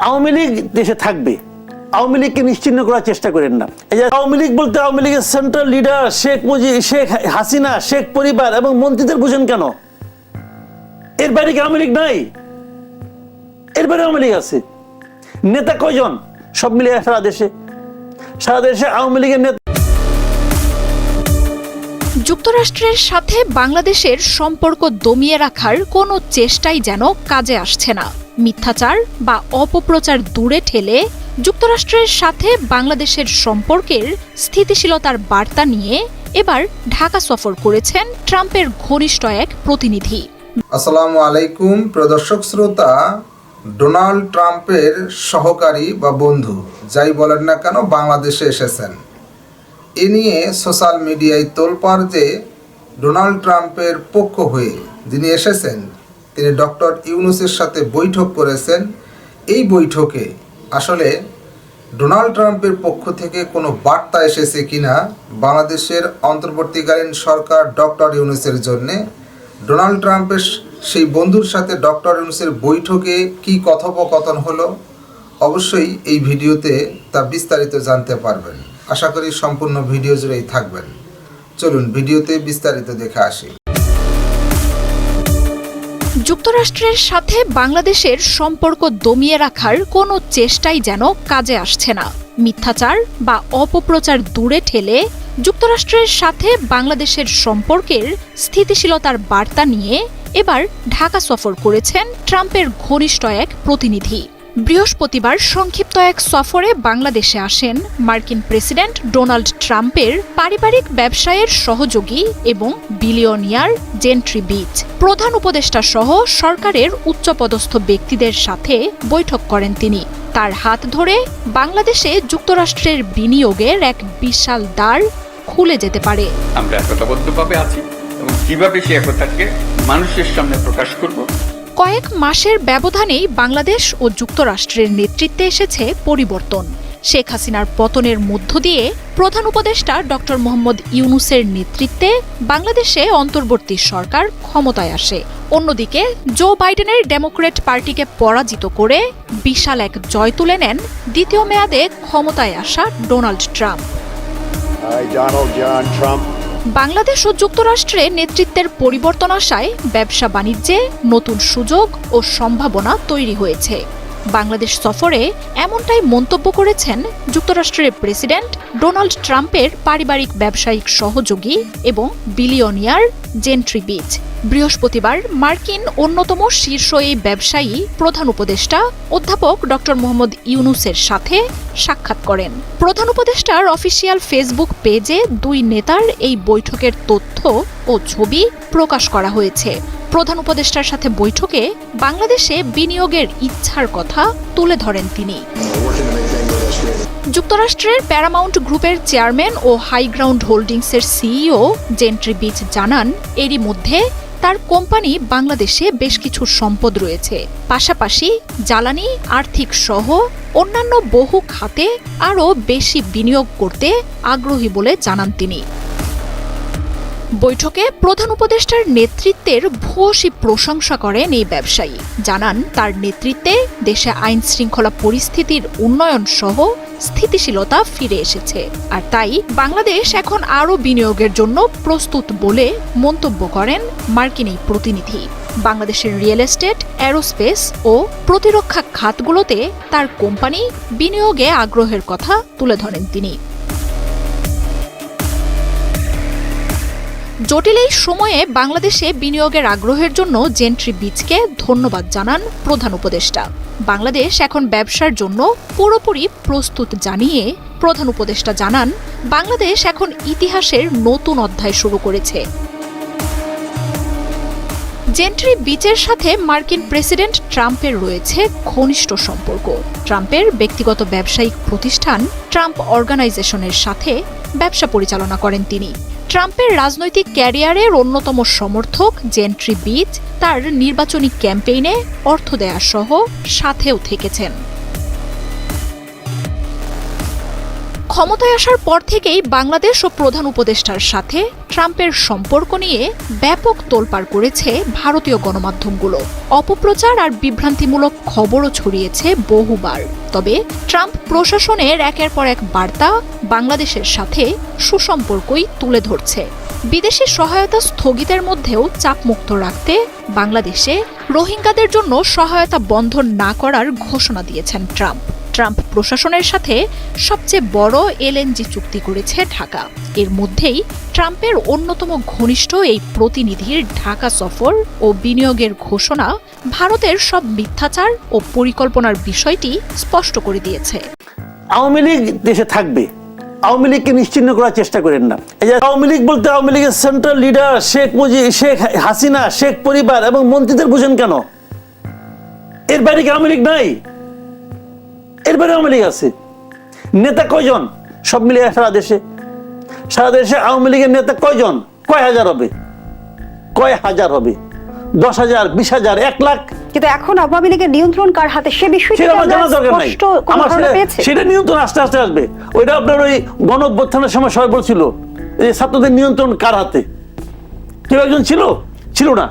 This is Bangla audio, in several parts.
আওয়ামী লীগ দেশে থাকবে, আওয়ামী লীগকে নিশ্চিহ্ন করার চেষ্টা করেন না। এই যে আওয়ামী লীগ বলতে আওয়ামী লীগের সেন্ট্রাল লিডার শেখ হাসিনা, শেখ পরিবার এবং মন্ত্রীদের বুঝেন কেন? এর বাইরে কি আওয়ামী লীগ নাই? এর বাইরে আওয়ামী লীগ আছে। নেতা কয়জন? সব মিলিয়ে সারা দেশে আওয়ামী লীগের নেতা। যুক্তরাষ্ট্রের সাথে বাংলাদেশের সম্পর্ক দমিয়ে রাখার কোনো চেষ্টাই যেন কাজে আসছে না। মিথ্যাচার বা অপপ্রচার দূরে ঠেলে যুক্তরাষ্ট্রের সাথে বাংলাদেশের সম্পর্কের স্থিতিশীলতার বার্তা নিয়ে এবার ঢাকা সফর করেছেন ট্রাম্পের ঘনিষ্ঠ এক প্রতিনিধি। আসসালামু আলাইকুম প্রদর্শক শ্রোতা। ডোনাল্ড ট্রাম্পের সহকারী বা বন্ধু যাই বলেন না কেন বাংলাদেশে এসেছেন। এ নিয়ে সোশ্যাল মিডিয়ায় তোলপাড় যে ডোনাল্ড ট্রাম্পের পক্ষ হয়ে যিনি এসেছেন তিনি ডক্টর ইউনূসের সাথে বৈঠক করেছেন। এই বৈঠকে আসলে ডোনাল্ড ট্রাম্পের পক্ষ থেকে কোনো বার্তা এসেছে কিনা বাংলাদেশের অন্তর্বর্তীকালীন সরকার ডক্টর ইউনূসের জন্যে, ডোনাল্ড ট্রাম্পের সেই বন্ধুর সাথে ডক্টর ইউনূসের বৈঠকে কি কথোপকথন হলো, অবশ্যই এই ভিডিওতে তা বিস্তারিত জানতে পারবেন। আশা করি সম্পূর্ণ ভিডিও জুড়েই থাকবেন। চলুন ভিডিওতে বিস্তারিত দেখে আসি। যুক্তরাষ্ট্রের সাথে বাংলাদেশের সম্পর্ক দমিয়ে রাখার কোনো চেষ্টাই যেন কাজে আসছে না। মিথ্যাচার বা অপপ্রচার দূরে ঠেলে যুক্তরাষ্ট্রের সাথে বাংলাদেশের সম্পর্কের স্থিতিশীলতার বার্তা নিয়ে এবার ঢাকা সফর করেছেন ট্রাম্পের ঘনিষ্ঠ এক প্রতিনিধি। বৃহস্পতিবার সংক্ষিপ্ত এক সফরে বাংলাদেশে আসেন মার্কিন প্রেসিডেন্ট ডোনাল্ড ট্রাম্পের পারিবারিক ব্যবসায়ের সহযোগী এবং বিলিয়নিয়ার জেন্ট্রি বিচ। প্রধান উপদেষ্টা সহ সরকারের উচ্চপদস্থ ব্যক্তিদের সাথে বৈঠক করেন তিনি। তার হাত ধরে বাংলাদেশে যুক্তরাষ্ট্রের বিনিয়োগের এক বিশাল দ্বার খুলে যেতে পারে। আমরা একতাবদ্ধভাবে আছি এবং কিভাবে সেই একতাকে মানুষের সামনে প্রকাশ করব। কয়েক মাসের ব্যবধানেই বাংলাদেশ ও যুক্তরাষ্ট্রের নেতৃত্বে এসেছে পরিবর্তন। শেখ হাসিনার পতনের মধ্য দিয়ে প্রধান উপদেষ্টা ডক্টর মোহাম্মদ ইউনূসের নেতৃত্বে বাংলাদেশে অন্তর্বর্তী সরকার ক্ষমতায় আসে। অন্যদিকে জো বাইডেনের ডেমোক্র্যাট পার্টিকে পরাজিত করে বিশাল এক জয় তুলে নেন দ্বিতীয় মেয়াদে ক্ষমতায় আসা ডোনাল্ড ট্রাম্প। বাংলাদেশ ও যুক্তরাষ্ট্রে নেতৃত্বের পরিবর্তন আসায় ব্যবসা বাণিজ্যে নতুন সুযোগ ও সম্ভাবনা তৈরি হয়েছে। বাংলাদেশ সফরে এমনটাই মন্তব্য করেছেন যুক্তরাষ্ট্রের প্রেসিডেন্ট ডোনাল্ড ট্রাম্পের পারিবারিক ব্যবসায়িক সহযোগী এবং বিলিয়নিয়ার জেন্ট্রি বিচ। বৃহস্পতিবার মার্কিন অন্যতম শীর্ষ এই ব্যবসায়ী প্রধান উপদেষ্টা অধ্যাপক ডক্টর মোহাম্মদ ইউনূসের সাথে সাক্ষাৎ করেন। প্রধান উপদেষ্টার অফিসিয়াল ফেসবুক পেজে দুই নেতার এই বৈঠকের তথ্য ও ছবি প্রকাশ করা হয়েছে। প্রধান উপদেষ্টার সাথে বৈঠকে বাংলাদেশে বিনিয়োগের ইচ্ছার কথা তুলে ধরেন তিনি। যুক্তরাষ্ট্রের প্যারামাউন্ট গ্রুপের চেয়ারম্যান ও হাইগ্রাউন্ড হোল্ডিংসের সিইও জেন্ট্রি বিচ জানান, এরই মধ্যে তার কোম্পানি বাংলাদেশে বেশ কিছু সম্পদ রয়েছে। পাশাপাশি জ্বালানি, আর্থিক সহ অন্যান্য বহু খাতে আরও বেশি বিনিয়োগ করতে আগ্রহী বলে জানান তিনি। বৈঠকে প্রধান উপদেষ্টার নেতৃত্বের ভূয়সী প্রশংসা করেন এই ব্যবসায়ী। জানান, তার নেতৃত্বে দেশে আইন শৃঙ্খলা পরিস্থিতির উন্নয়ন সহ স্থিতিশীলতা ফিরে এসেছে, আর তাই বাংলাদেশ এখন আরও বিনিয়োগের জন্য প্রস্তুত বলে মন্তব্য করেন মার্কিন এই প্রতিনিধি। বাংলাদেশের রিয়েল এস্টেট, অ্যারোস্পেস ও প্রতিরক্ষা খাতগুলোতে তার কোম্পানি বিনিয়োগে আগ্রহের কথা তুলে ধরেন তিনি। জটিল এই সময়ে বাংলাদেশে বিনিয়োগের আগ্রহের জন্য জেন্ট্রি বিচকে ধন্যবাদ জানান প্রধান উপদেষ্টা। বাংলাদেশ এখন ব্যবসার জন্য পুরোপুরি প্রস্তুত জানিয়ে প্রধান উপদেষ্টা জানান, বাংলাদেশ এখন ইতিহাসের নতুন অধ্যায় শুরু করেছে। জেন্ট্রি বিচের সাথে মার্কিন প্রেসিডেন্ট ট্রাম্পের রয়েছে ঘনিষ্ঠ সম্পর্ক। ট্রাম্পের ব্যক্তিগত ব্যবসায়িক প্রতিষ্ঠান ট্রাম্প অর্গানাইজেশনের সাথে ব্যবসা পরিচালনা করেন তিনি। ট্রাম্পের রাজনৈতিক ক্যারিয়ারের অন্যতম সমর্থক জেন্ট্রি বিচ তার নির্বাচনী ক্যাম্পেইনে অর্থ দেয়া সহ সাথেও থেকেছেন। ক্ষমতায় আসার পর থেকেই বাংলাদেশ ও প্রধান উপদেষ্টার সাথে ট্রাম্পের সম্পর্ক নিয়ে ব্যাপক তোলপাড় করেছে ভারতীয় গণমাধ্যমগুলো। অপপ্রচার আর বিভ্রান্তিমূলক খবরও ছড়িয়েছে বহুবার। তবে ট্রাম্প প্রশাসনের একের পর এক বার্তা বাংলাদেশের সাথে সুসম্পর্কই তুলে ধরছে। বিদেশি সহায়তা স্থগিতের মধ্যেও চাপমুক্ত রাখতে বাংলাদেশে রোহিঙ্গাদের জন্য সহায়তা বন্ধ না করার ঘোষণা দিয়েছেন ট্রাম্প। ট্রাম্প প্রশাসনের সাথে সবচেয়ে বড় এলএনজি চুক্তি করেছে ঢাকা। এর মধ্যেই ট্রাম্পের অন্যতম ঘনিষ্ঠ এই প্রতিনিধির ঢাকা সফর ও বিনিয়োগের ঘোষণা ভারতের সব মিথ্যাচার ও পরিকল্পনার বিষয়টি স্পষ্ট করে দিয়েছে। আওয়ামী লীগ দেশে থাকবে, আওয়ামী লীগকে নিশ্চিহ্ন করার চেষ্টা করেন না। এই যে আওয়ামী লীগ বলতে আওয়ামী লীগের সেন্ট্রাল লিডার শেখ হাসিনা, শেখ পরিবার এবং মন্ত্রীদের বুঝেন কেন? এর বাইরে কি আওয়ামী লীগ নাই? এর বাইরে আওয়ামী লীগ আছে। নেতা কয়জন সব মিলিয়ে সারা দেশে আওয়ামী লীগের নেতা কয়জন? কয় হাজার হবে? 10,000, 20,000, 1 লাখ? কিন্তু এখন আওয়ামী লীগের নিয়ন্ত্রণ কার হাতে সে বিষয়টি সেটা আমার জানা দরকার নাই। পেয়েছে। সেটা নিয়ন্ত্রণ আস্তে আস্তে আসবে। ওইটা আপনার ওই গণ অভ্যুত্থানের সময় সবাই বলছিল এই ছাত্রদের নিয়ন্ত্রণ কার হাতে। কেউ একজন ছিল না।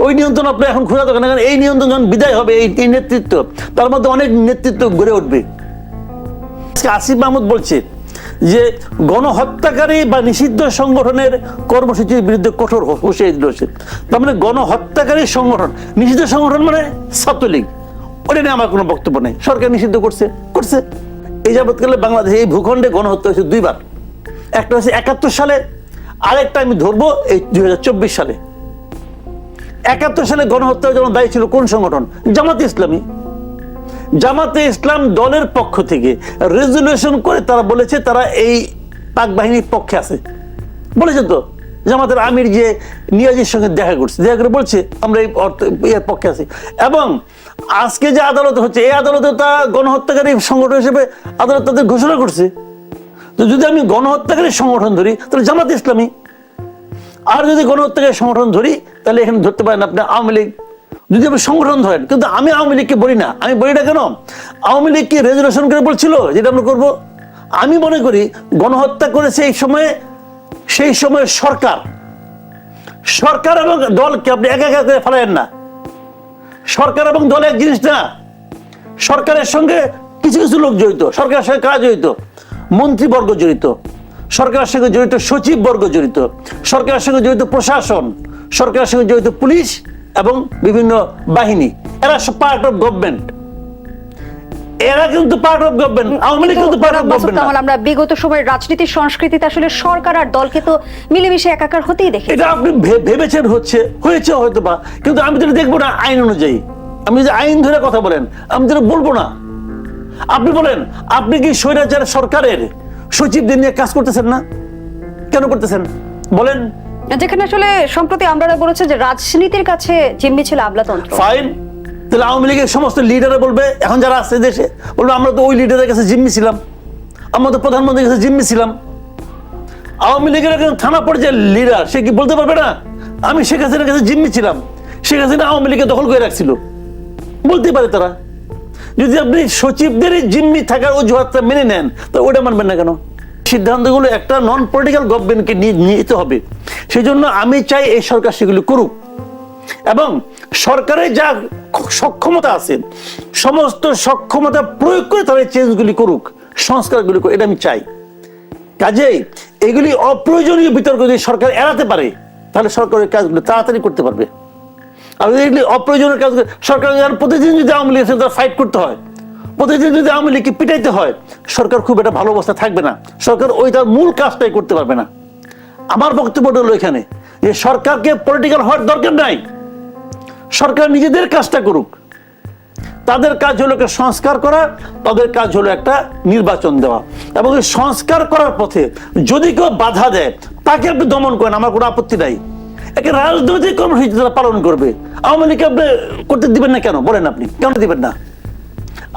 ওই নিয়ন্ত্রণ আপনি এখন খোঁজা দরকার না, কারণ এই নিয়ন্ত্রণ যখন বিদায় হবে, এই নেতৃত্ব, তার মধ্যে অনেক নেতৃত্ব গড়ে উঠবে। আসিফ মাহমুদ বলছে যে গণহত্যাকারী বা নিষিদ্ধ সংগঠনের কর্মসূচির বিরুদ্ধে কঠোর হুঁশিয়ারি দিয়েছে। তার মানে গণহত্যাকারী সংগঠন, নিষিদ্ধ সংগঠন মানে ছাত্রলীগ, ওটা নিয়ে আমার কোনো বক্তব্য নেই। সরকার নিষিদ্ধ করছে। এই যাবৎকালে বাংলাদেশে এই ভূখণ্ডে গণহত্যা হয়েছে 2 বার। একটা হচ্ছে 71 সালে, আরেকটা আমি ধরবো এই 2024 সালে। 71 সালে গণহত্যার জন্য দায়ী ছিল কোন সংগঠন? জামাতে ইসলাম দলের পক্ষ থেকে রেজুলেশন করে তারা বলেছে তারা এই পাক বাহিনীর পক্ষে আছে। বলেছে তো, জামাতের আমির যে নিয়াজির সঙ্গে দেখা করে বলছে আমরা এই এর পক্ষে আছি। এবং আজকে যে আদালত হচ্ছে, এই আদালতে তা গণহত্যাকারী সংগঠন হিসেবে আদালত তাদের ঘোষণা করছে। তো যদি আমি গণহত্যাকারী সংগঠন ধরি তাহলে জামাত ইসলামী, আর যদি গণহত্যাকারী সংগঠন ধরি তাহলে এখানে ধরতে পারেন আপনি আওয়ামী লীগ। যদি আপনি সংগঠন ধরেন, কিন্তু আমি আওয়ামী লীগকে বলি না। আমি বলি না কেন? আওয়ামী লীগ কি রেজুলেশন করে বলছিল যেটা আমরা করবো? আমি মনে করি গণহত্যা করেছে সেই সময় সরকার এবং দলকে আপনি একা করে ফেলায়েন না। সরকার এবং দল এক জিনিস না। সরকারের সঙ্গে কিছু লোক জড়িত, সরকারের সঙ্গে কারা জড়িত? মন্ত্রীবর্গ জড়িত, সরকারের সঙ্গে জড়িত সচিববর্গ জড়িত, সরকারের সঙ্গে জড়িত প্রশাসন, সরকারের সঙ্গে জড়িত পুলিশ এবং বিভিন্ন বাহিনী। এরা সব পার্ট অফ গভর্নমেন্ট। এরা কিন্তু part of government. Awami League কিন্তু পার্ট অফ গভর্নমেন্ট। আমরা বিগত সময়ের রাজনীতির সংস্কৃতিতে আসলে সরকার আর দলকে তো মিলেমিশে একাকার হতেই দেখি। এটা আপনি ভেবেছেন হয়েছে হয়তো বা, কিন্তু আমি তো দেখবো না আইন অনুযায়ী। আমি যে আইন ধরে কথা বলেন, আমি তো বলবো না। আপনি বলেন, আপনি কি স্বৈরাচার সরকারের সচিবদের নিয়ে কাজ করতেছেন না? কেন করতেছেন বলেন? যেখানে আসলে সম্প্রতি আমরা বলেছে যে রাজনীতির কাছে জিম্মি ছিল আমলাতন্ত্র। ফাইন, তাহলে আওয়ামী লীগের সমস্ত লিডাররা বলবে, এখন যারা আছে দেশে বলবে আমরা তো ওই লিডারের কাছে জিম্মি ছিলাম, আমরা তো প্রধানমন্ত্রীর কাছে জিম্মি ছিলাম। আওয়ামী লীগের একজন থানা পর্যায়ের লিডার, সে কি বলতে পারবে না আমি শেখ হাসিনার কাছে জিম্মি ছিলাম, শেখ হাসিনা আওয়ামী লীগকে দখল করে রাখছিল? বলতেই পারে তারা। যদি আপনি সচিবদের জিম্মি থাকার অজুহাতটা মেনে নেন, তো ওটা মানবেন না কেন? সিদ্ধান্তগুলো একটা নন পলিটিক্যাল গভর্নমেন্টকে নিতে হবে। সেই জন্য আমি চাই এই সরকার সেগুলো করুক, এবং সরকারের যা সক্ষমতা আছে সমস্ত সক্ষমতা প্রয়োগ করে তারা চেঞ্জগুলি করুক, সংস্কারগুলি করুক, এটা আমি চাই। কাজেই এগুলি অপ্রয়োজনীয় বিতর্ক যদি সরকার এড়াতে পারে তাহলে সরকারের কাজগুলো তাড়াতাড়ি করতে পারবে। আর এগুলি অপ্রয়োজনীয় কাজ সরকার প্রতিদিন যদি আওয়ামী লীগের সাথে ফাইট করতে হয়, প্রতিদিন যদি আওয়ামী লীগকে পিটাইতে হয়, সরকার খুব একটা ভালো অবস্থা থাকবে না। সরকার ওই তার মূল কাজটাই করতে পারবে না। আমার বক্তব্যটা হলো এখানে যে সরকারকে পলিটিক্যাল হওয়ার দরকার নাই, সরকার নিজেদের কাজটা করুক। তাদের কাজ হলো একটা সংস্কার করা, তাদের কাজ হলো একটা নির্বাচন দেওয়া, এবং এই সংস্কার করার পথে যদি কেউ বাধা দেয় তাকে আপনি দমন করেন, আমার কোনো আপত্তি নাই। একটা রাজনৈতিক কর্মসূচি তারা পালন করবে। আওয়ামী লীগকে আপনি করতে দিবেন না কেন বলেন? আপনি কেন দিবেন না?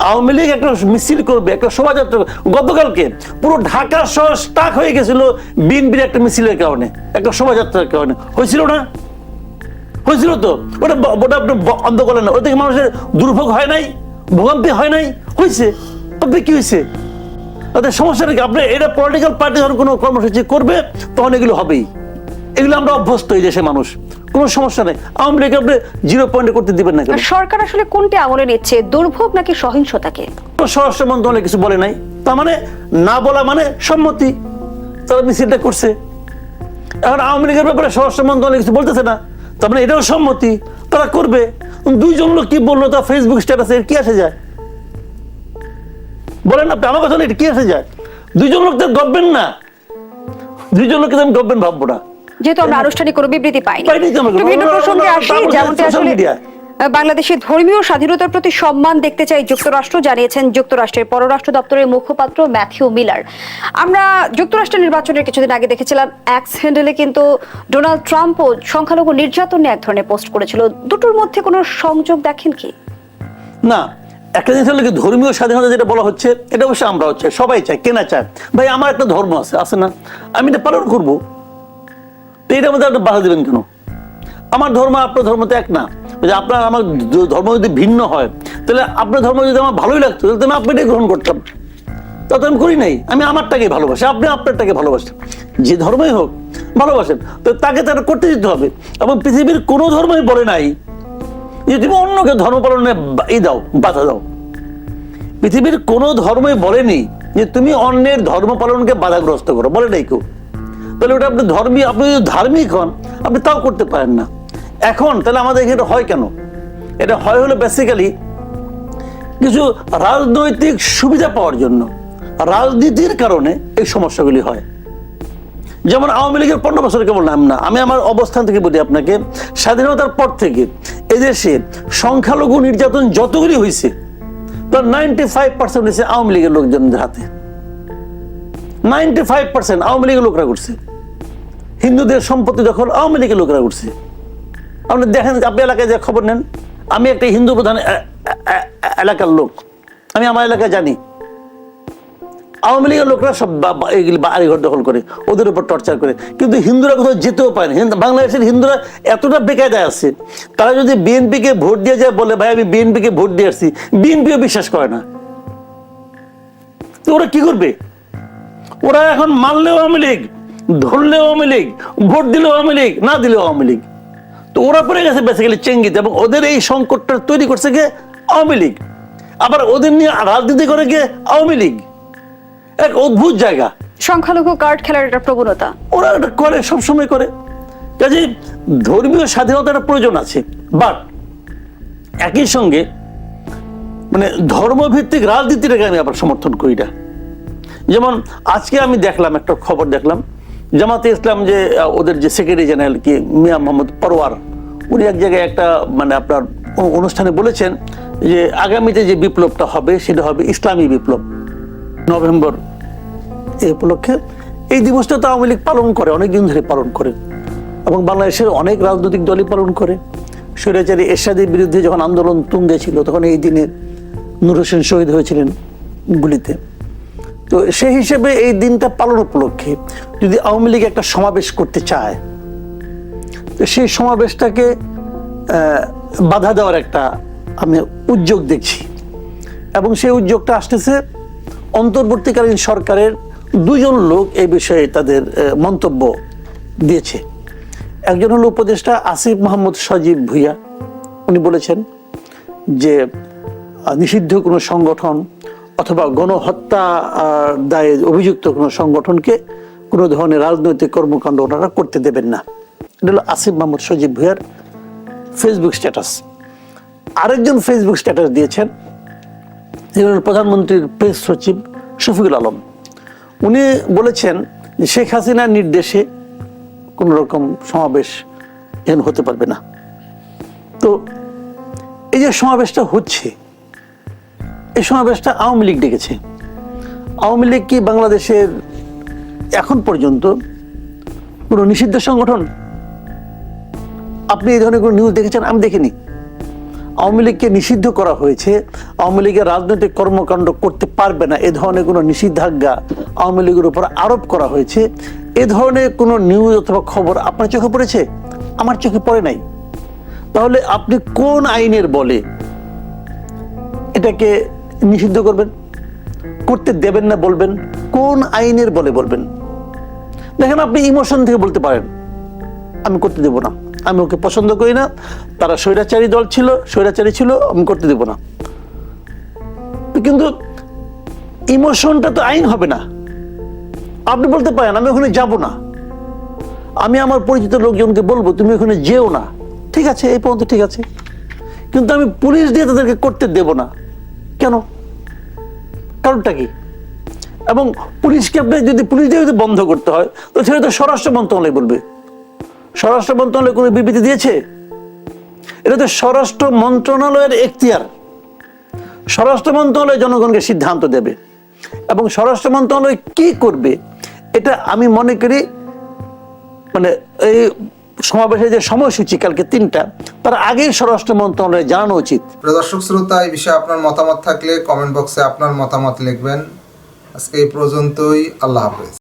আওয়ামী লীগ একটা মিছিল করবে, একটা শোভাযাত্রা। গতকালকে পুরো ঢাকা শহর স্টাক হয়ে গেছিল বিএনপির একটা মিছিলের কারণে, একটা শোভাযাত্রার কারণে। হয়েছিল না? হয়েছিল তো। ওটা আপনি বন্ধ করলেন না। ওটা থেকে মানুষের দুর্ভোগ হয় নাই, ভোগান্তি হয় নাই? হয়েছে। তবে কি হয়েছে? তাদের সমস্যা নাকি? আপনি এটা পলিটিক্যাল পার্টি যখন কোনো কর্মসূচি করবে তখন এগুলো হবেই, এগুলো আমরা অভ্যস্ত এই দেশের মানুষ, কোনো সমস্যা নেই। আওয়ামী লীগ আপনি 0 পয়েন্টে করতে দিবেন না কেন? সরকার আসলে কোনটি আমলে নিচ্ছে, দুর্ভোগ নাকি সহিংসতাকে? স্বরাষ্ট্র মন্ত্রণালয় কিছু বলে নাই, তার মানে না বলা মানে সম্মতি, তারা মিছিলটা করছে। এখন আওয়ামী লীগের ব্যাপারে স্বরাষ্ট্র মন্ত্রণালয় কিছু বলতেছে না, তার মানে এটাও সম্মতি, তারা করবে। 2জন লোক কি বললো তা ফেসবুক স্ট্যাটাসে কি আসে যায়? বলেন আপনি, আমার কথা কি আসে যায়? 2জন লোক তো গভর্নমেন্ট না, 2জন লোককে আমি গভর্নমেন্ট ভাববো না, যেহেতু আমরা আনুষ্ঠানিক কোনো বিবৃতি পাইনি। পাইনি তো আমরা। একটু ভিন্ন প্রসঙ্গে আসি, যেমনটি আসলে বাংলাদেশের ধর্মীয় স্বাধীনতার প্রতি সম্মান দেখতে চাই যুক্তরাষ্ট্র, জানিয়েছেন যুক্তরাষ্ট্রের পররাষ্ট্র দপ্তরের মুখপাত্র ম্যাথিউ মিলার। আমরা যুক্তরাষ্ট্রের নির্বাচনের কিছুদিন আগে দেখেছিলাম এক্স হ্যান্ডেলে কিন্তু ডোনাল্ড ট্রাম্পও সংখ্যালঘু নির্যাতন নিয়ে এক ধরনের পোস্ট করেছিল। দুটোর মধ্যে কোনো সংযোগ দেখেন কি? না, একটা জিনিস হলো কি, ধর্মীয় স্বাধীনতা যেটা বলা হচ্ছে এটা অবশ্যই আমরা হচ্ছে সবাই চাই, কেনা চায়। ভাই আমার একটা ধর্ম আছে, আছে না? আমি এটা পালন করবো, তো এটার মধ্যে একটা বাধা দেবেন কেন? আমার ধর্ম আপনার ধর্ম তো এক না। আপনার আমার ধর্ম যদি ভিন্ন হয়, তাহলে আপনার ধর্ম যদি আমার ভালোই লাগতো তাহলে আমি আপনারটাই গ্রহণ করতাম, তা তো আমি করি নাই। আমি আমারটাকে ভালোবাসি, আপনি আপনারটাকে ভালোবাসেন, যে ধর্মই হোক ভালোবাসেন, তো তাকে তারা করতে দিতে হবে। এবং পৃথিবীর কোনো ধর্মই বলে নাই যে তুমি অন্যকে ধর্ম পালনে দাও, বাধা দাও। পৃথিবীর কোনো ধর্মই বলেনি যে তুমি অন্যের ধর্ম পালনকে বাধাগ্রস্ত করো, বলে নাই কেউ। তাহলে ওটা আপনি ধর্মী, আপনি যদি ধার্মিক হন আপনি তাও করতে পারেন না। এখন তাহলে আমাদের এখানে হয় কেন? এটা হয় হলো বেসিক্যালি কিছু রাজনৈতিক সুবিধা পাওয়ার জন্য, রাজনীতির কারণে এই সমস্যাগুলি হয়। যেমন আওয়ামী লীগের 15 বছরকে বললাম না, আমি আমার অবস্থান থেকে বলি আপনাকে, স্বাধীনতার পর থেকে এদেশে সংখ্যালঘু নির্যাতন যতগুলি হয়েছে তার 95% হয়েছে আওয়ামী লীগের লোকজনদের হাতে। 95% আওয়ামী লীগের লোকরা করছে। হিন্দুদের সম্পত্তি দখল আওয়ামী লীগের লোকরা করছে। আপনি দেখেন, আপনি এলাকায় যে খবর নেন, আমি একটা হিন্দু প্রধান এলাকার লোক, আমি আমার এলাকায় জানি আওয়ামী লীগের লোকরা সব এগুলি বাড়িঘর দখল করে, ওদের উপর টর্চার করে, কিন্তু হিন্দুরা কোথাও যেতেও পারে না। বাংলাদেশের হিন্দুরা এতটা বেকায়দায় আছে, তারা যদি বিএনপিকে ভোট দিয়ে যায়, বলে ভাই আমি বিএনপিকে ভোট দিয়ে আসছি, বিএনপিও বিশ্বাস করে না। তো ওরা কি করবে? ওরা এখন মানলেও আওয়ামী লীগ, ধরলেও আওয়ামী লীগ, ভোট দিলেও আওয়ামী লীগ, না দিলেও আওয়ামী লীগ। তো ওরা পড়ে গেছে বেসিক্যালি চেঙ্গিতে, এবং ওদের এই সংকটটা তৈরি করছে গিয়ে আওয়ামী লীগ, আবার ওদের নিয়ে রাজনীতি করে গিয়ে আওয়ামী লীগ। এক অদ্ভুত জায়গা, সংখ্যালঘু কার্ড খেলার একটা প্রবণতা ওরা এটা করে, সবসময় করে। কাজে ধর্মীয় স্বাধীনতার প্রয়োজন আছে, বাট একই সঙ্গে মানে ধর্মভিত্তিক রাজনীতিটাকে আমি আবার সমর্থন করি না। যেমন আজকে আমি দেখলাম একটা খবর দেখলাম, জামাতে ইসলাম যে ওদের যে সেক্রেটারি জেনারেল কি মিয়া মোহাম্মদ পরওয়ার, উনি এক জায়গায় একটা মানে আপনার অনুষ্ঠানে বলেছেন যে আগামীতে যে বিপ্লবটা হবে সেটা হবে ইসলামী বিপ্লব। নভেম্বর এই উপলক্ষে এই দিবসটা তো আওয়ামী লীগ পালন করে, অনেকদিন ধরে পালন করে, এবং বাংলাদেশের অনেক রাজনৈতিক দলই পালন করে। স্বৈরাচারী এরশাদের বিরুদ্ধে যখন আন্দোলন তুঙ্গে ছিল তখন এই দিনে নূর হোসেন শহীদ হয়েছিলেন গুলিতে। তো সেই হিসেবে এই দিনটা পালন উপলক্ষে যদি আওয়ামী লীগ একটা সমাবেশ করতে চায়, তো সেই সমাবেশটাকে বাধা দেওয়ার একটা আমি উদ্যোগ দেখছি, এবং সেই উদ্যোগটা আসতেছে অন্তর্বর্তীকালীন সরকারের 2জন লোক এই বিষয়ে তাদের মন্তব্য দিয়েছে। একজন হলো উপদেষ্টা আসিফ মাহমুদ সজীব ভুইয়া, উনি বলেছেন যে নিষিদ্ধ কোনো সংগঠন অথবা গণহত্যা দায়ে অভিযুক্ত কোনো সংগঠনকে কোনো ধরনের রাজনৈতিক কর্মকাণ্ড ওনারা করতে দেবেন না। এটা হলো আসিফ মাহমুদ সজীব ভুইয়ার ফেসবুক স্ট্যাটাস। আরেকজন ফেসবুক স্ট্যাটাস দিয়েছেন প্রধানমন্ত্রীর প্রেস সচিব শফিকুল আলম। উনি বলেছেন যে শেখ হাসিনার নির্দেশে কোনো রকম সমাবেশ এখন হতে পারবে না। তো এই যে সমাবেশটা হচ্ছে, এই সমাবেশটা আওয়ামী লীগ ডেকেছে। আওয়ামী লীগ কি বাংলাদেশের এখন পর্যন্ত কোনো নিষিদ্ধ সংগঠন? আপনি এই ধরনের কোনো নিউজ দেখেছেন? আমি দেখিনি। আওয়ামী লীগকে নিষিদ্ধ করা হয়েছে, আওয়ামী লীগের রাজনৈতিক কর্মকাণ্ড করতে পারবে না এ ধরনের কোনো নিষেধাজ্ঞা আওয়ামী লীগের উপর আরোপ করা হয়েছে, এ ধরনের কোনো নিউজ অথবা খবর আপনার চোখে পড়েছে? আমার চোখে পড়ে নাই। তাহলে আপনি কোন আইনের বলে এটাকে নিষিদ্ধ করবেন? করতে দেবেন না বলবেন? কোন আইনের বলে বলবেন? দেখেন, আপনি ইমোশন থেকে বলতে পারেন আমি করতে দেব না, আমি ওকে পছন্দ করি না, তারা স্বৈরাচারী দল ছিল, স্বৈরাচারী ছিল, আমি করতে দেব না। কিন্তু ইমোশনটা তো আইন হবে না। আপনি বলতে পারেন আমি ওখানে যাব না, আমি আমার পরিচিত লোকজনকে বলবো তুমি ওখানে যেও না, ঠিক আছে, এই পর্যন্ত ঠিক আছে, কিন্তু আমি পুলিশ দিয়ে তাদেরকে করতে দেব না। কেন? কারণটা কি? এবং পুলিশকে আপনি যদি পুলিশ দিয়ে যদি বন্ধ করতে হয় তো সেটা তো স্বরাষ্ট্র মন্ত্রণালয় বলবে। স্বরাষ্ট্র মন্ত্রণালয় কোনো বিবৃতি দিয়েছে? এটা তো স্বরাষ্ট্র মন্ত্রণালয়ের এখতিয়ার। স্বরাষ্ট্র মন্ত্রণালয় জনগণকে সিদ্ধান্ত দেবে, এবং স্বরাষ্ট্র মন্ত্রণালয় কি করবে এটা আমি মনে করি মানে এই সমাবেশের যে সময়সূচি কালকে 3টা, তার আগেই স্বরাষ্ট্র মন্ত্রণালয়ে জানানো উচিত। প্রিয় দর্শক শ্রোতা, এই বিষয়ে আপনার মতামত থাকলে কমেন্ট বক্সে আপনার মতামত লিখবেন। আজকে এই পর্যন্তই। আল্লাহ হাফেজ।